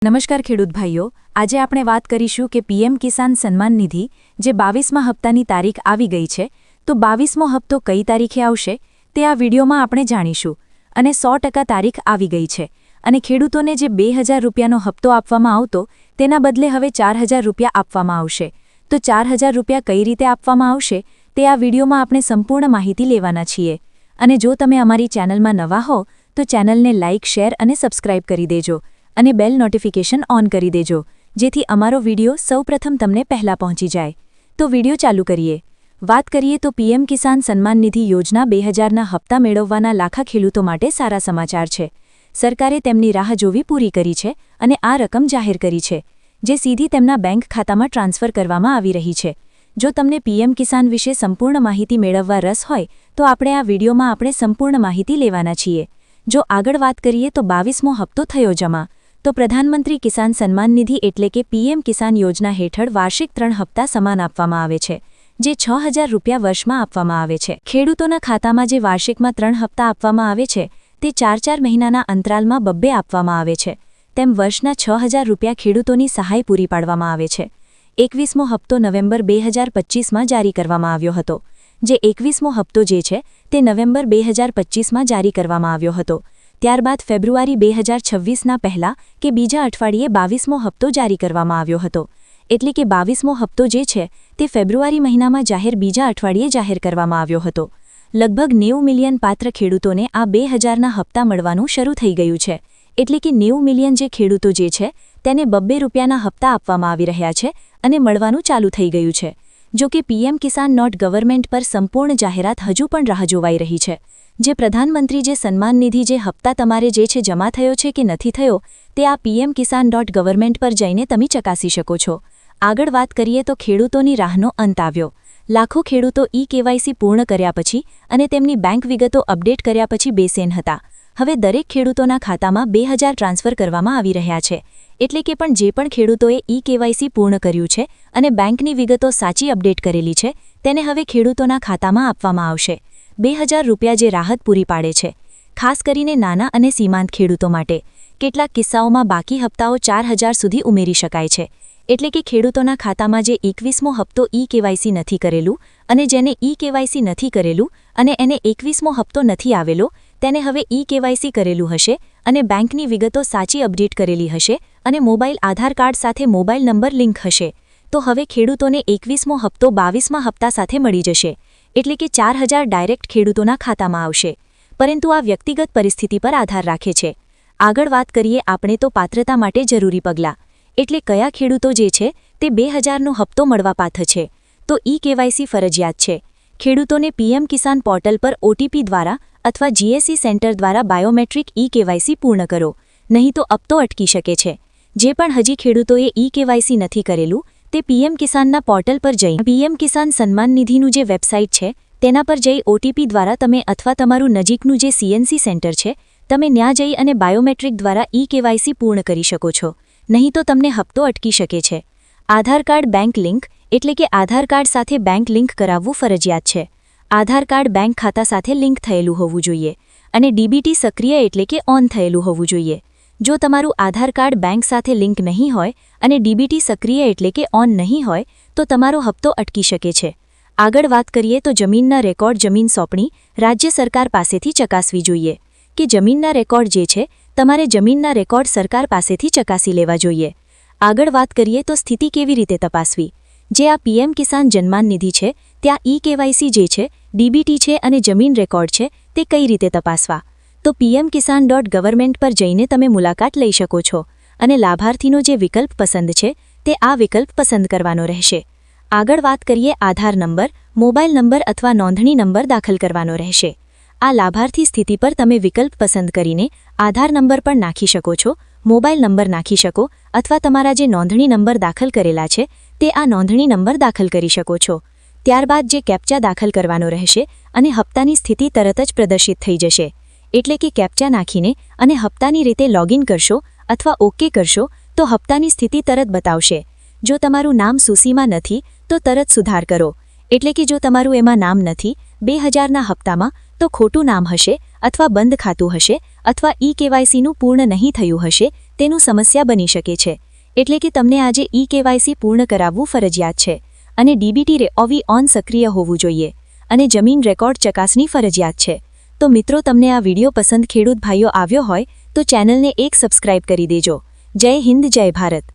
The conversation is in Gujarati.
નમસ્કાર ખેડૂત ભાઈઓ, આજે આપણે વાત કરીશું કે પીએમ કિસાન સન્માન નિધિ જે 22મા હપ્તાની તારીખ આવી ગઈ છે, તો 22મો હપ્તો કઈ તારીખે આવશે તે આ વિડીયોમાં આપણે જાણીશું. અને 100% તારીખ આવી ગઈ છે અને ખેડૂતોને જે 2000 રૂપિયાનો હપ્તો આપવામાં આવતો તેના બદલે હવે 4000 રૂપિયા આપવામાં આવશે. તો 4000 રૂપિયા કઈ રીતે આપવામાં આવશે તે આ વિડીયોમાં આપણે સંપૂર્ણ માહિતી લેવાના છીએ. અને જો તમે અમારી ચેનલમાં નવા હો તો ચેનલને લાઇક, શેર અને સબસ્ક્રાઇબ કરી દેજો અને બેલ નોટિફિકેશન ઓન કરી દેજો, જેથી અમારો વિડિયો સૌપ્રથમ તમને પહેલા પહોંચી જાય. તો વિડિયો ચાલુ કરીએ. વાત કરીએ તો પીએમ કિસાન સન્માન નિધિ યોજના 2000ના હપ્તા મેળવવાના લાખા ખેડૂતો માટે સારા સમાચાર છે. સરકારે તેમની રાહ જોવી પૂરી કરી છે અને આ રકમ જાહેર કરી છે, જે સીધી તેમના બેંક ખાતામાં ટ્રાન્સફર કરવામાં આવી રહી છે. જો તમને પીએમ કિસાન વિશે સંપૂર્ણ માહિતી મેળવવા રસ હોય તો આપણે આ વિડીયોમાં આપણે સંપૂર્ણ માહિતી લેવાના છીએ. જો આગળ વાત કરીએ તો 22મો હપ્તો થયો જમા. તો પ્રધાનમંત્રી કિસાન સન્માન નિધિ એટલે કે પીએમ કિસાન યોજના હેઠળ વાર્ષિક 3 હપ્તા સમાન આપવામાં આવે છે, જે 6000 રૂપિયા વર્ષમાં આપવામાં આવે છે. ખેડૂતોના ખાતામાં જે વાર્ષિકમાં 3 હપ્તા આપવામાં આવે છે તે 4 મહિનાના અંતરાલમાં બબ્બે આપવામાં આવે છે. તેમ વર્ષના 6000 રૂપિયા ખેડૂતોની સહાય પૂરી પાડવામાં આવે છે. 21મો હપ્તો નવેમ્બર 2025માં જારી કરવામાં આવ્યો હતો. જે 21મો હપ્તો જે છે તે નવેમ્બર 2025માં જારી કરવામાં આવ્યો હતો. ત્યારબાદ ફેબ્રુઆરી 2026ના પહેલા કે બીજા અઠવાડિયે 22મો હપ્તો જારી કરવામાં આવ્યો હતો. એટલે કે 22મો હપ્તો જે છે તે ફેબ્રુઆરી મહિનામાં બીજા અઠવાડિયે જાહેર કરવામાં આવ્યો હતો. લગભગ 90 મિલિયન પાત્ર ખેડૂતોને આ 2000ના હપ્તા મળવાનું શરૂ થઈ ગયું છે. એટલે કે 90 મિલિયન જે ખેડૂતો જે છે તેને ₹2 હપ્તા આપવામાં આવી રહ્યા છે અને મળવાનું ચાલુ થઈ ગયું છે. જો કે પીએમ કિસાન .ગવર્મેન્ટ પર સંપૂર્ણ જાહેરાત હજુ પણ રાહ જોવાઈ રહી છે. જે પ્રધાનમંત્રી જે સન્માન નિધિ જે હપ્તા તમારે જે છે જમા થયો છે કે નથી થયો તે આ પીએમ કિસાન .ગવર્મેન્ટ પર જઈને તમે ચકાસી શકો છો. આગળ વાત કરીએ તો ખેડૂતોની રાહનો અંત આવ્યો. લાખો ખેડૂતો KYC પૂર્ણ કર્યા પછી અને તેમની બેંક વિગતો અપડેટ કર્યા પછી બેચેન હતા. હવે દરેક ખેડૂતોના ખાતામાં 2000 ટ્રાન્સફર કરવામાં આવી રહ્યા છે. એટલે કે પણ જે પણ ખેડૂતોએ KYC પૂર્ણ કર્યું છે અને બેંકની વિગતો સાચી અપડેટ કરેલી છે તેને હવે ખેડૂતોના ખાતામાં આપવામાં આવશે. 2000 રૂપિયા જે રાહત પૂરી પાડે છે, ખાસ કરીને નાના અને સીમાંત ખેડૂતો માટે. કેટલાક કિસ્સાઓમાં બાકી હપ્તાઓ 4000 સુધી ઉમેરી શકાય છે. એટલે કે ખેડૂતોના ખાતામાં જે 21મો હપ્તો KYC નથી કરેલું અને જેને KYC નથી કરેલું અને એને 21મો હપ્તો નથી આવેલો તેને હવે KYC કરેલું હશે અને બેંકની વિગતો સાચી અપડેટ કરેલી હશે અને મોબાઈલ આધાર કાર્ડ સાથે મોબાઈલ નંબર લિંક હશે, તો હવે ખેડૂતોને 21મો હપ્તો 22મા હપ્તા સાથે મળી જશે. એટલે કે 4000 ડાયરેક્ટ ખેડૂતોના ખાતામાં આવશે. પરંતુ આ વ્યક્તિગત પરિસ્થિતિ પર આધાર રાખે છે. આગળ વાત કરીએ આપણે તો પાત્રતા માટે જરૂરી પગલાં. એટલે કયા ખેડૂતો જે છે તે 2000નો હપ્તો મળવાપાત્ર છે. તો KYC ફરજિયાત છે. ખેડૂતોને પીએમ કિસાન પોર્ટલ પર OTP દ્વારા અથવા GSE સેન્ટર દ્વારા બાયોમેટ્રિક KYC પૂર્ણ કરો, નહીં તો હપ્તો અટકી શકે છે. જે પણ હજી ખેડૂતોએ KYC નથી કરેલું તે પીએમ કિસાનના પોર્ટલ પર જઈ પીએમ કિસાન સન્માન નિધિનું જે વેબસાઇટ છે તેના પર જઈ OTP દ્વારા તમે અથવા તમારું નજીકનું જે CNC સેન્ટર છે તમે ત્યાં જઈ અને બાયોમેટ્રિક દ્વારા KYC પૂર્ણ કરી શકો છો, નહીં તો તમને હપ્તો અટકી શકે છે. આધાર કાર્ડ બેંક લિંક એટલે કે આધાર કાર્ડ સાથે બેંક લિંક કરાવવું ફરજિયાત છે. આધાર કાર્ડ બેંક ખાતા સાથે લિંક થયેલું હોવું જોઈએ અને DBT સક્રિય એટલે કે ઓન થયેલું હોવું જોઈએ. જો તમારું આધાર કાર્ડ બેંક સાથે લિંક નહીં હોય અને DBT સક્રિય એટલે કે ઓન નહીં હોય તો તમારો હપ્તો અટકી શકે છે. આગળ વાત કરીએ તો જમીનના રેકોર્ડ જમીન સોંપણી રાજ્ય સરકાર પાસેથી ચકાસવી જોઈએ. કે જમીનના રેકોર્ડ જે છે તમારે જમીનના રેકોર્ડ સરકાર પાસેથી ચકાસી લેવા જોઈએ. આગળ વાત કરીએ તો સ્થિતિ કેવી રીતે તપાસવી. જે આ પીએમ કિસાન સન્માન નિધિ છે ત્યાં KYC જે છે, DBT છે અને જમીન રેકોર્ડ છે તે કઈ રીતે તપાસવા. તો પીએમ કિસાન .ગવર્મેન્ટ પર જઈને તમે મુલાકાત લઈ શકો છો અને લાભાર્થીનો જે વિકલ્પ પસંદ છે તે આ વિકલ્પ પસંદ કરવાનો રહેશે. આગળ વાત કરીએ આધાર નંબર, મોબાઈલ નંબર અથવા નોંધણી નંબર દાખલ કરવાનો રહેશે. આ લાભાર્થી સ્થિતિ પર તમે વિકલ્પ પસંદ કરીને આધાર નંબર પણ નાખી શકો છો, મોબાઈલ નંબર નાખી શકો અથવા તમારા જે નોંધણી નંબર દાખલ કરેલા છે તે આ નોંધણી નંબર દાખલ કરી શકો છો. ત્યારબાદ જે કેપ્ચા દાખલ કરવાનો રહેશે અને હપ્તાની સ્થિતિ તરત જ પ્રદર્શિત થઈ જશે. એટલે કે કેપ્ચા નાખીને અને હપ્તાની રીતે લોગિન કરશો અથવા ઓકે કરશો તો હપ્તાની સ્થિતિ તરત બતાવશે. જો તમારું નામ સૂચિમાં નથી તો તરત સુધાર કરો. એટલે કે જો તમારું એમાં નામ નથી 2000ના હપ્તામાં તો ખોટું નામ હશે અથવા બંધ ખાતું હશે અથવા KYCનું પૂર્ણ નહીં થયું હશે તેનું સમસ્યા બની શકે છે. એટલે કે તમને આજે ઈ-કેવાયસી પૂર્ણ કરાવવું ફરજિયાત છે અને ડીબીટી ઓવી ઓન સક્રિય હોવું જોઈએ અને જમીન રેકોર્ડ ચકાસણી ફરજિયાત છે. તો મિત્રો, તમને આ વિડિયો પસંદ ખેડૂત ભાઈઓ આવ્યો હોય તો ચેનલને એક સબસ્ક્રાઇબ કરી દેજો. જય હિન્દ, જય ભારત.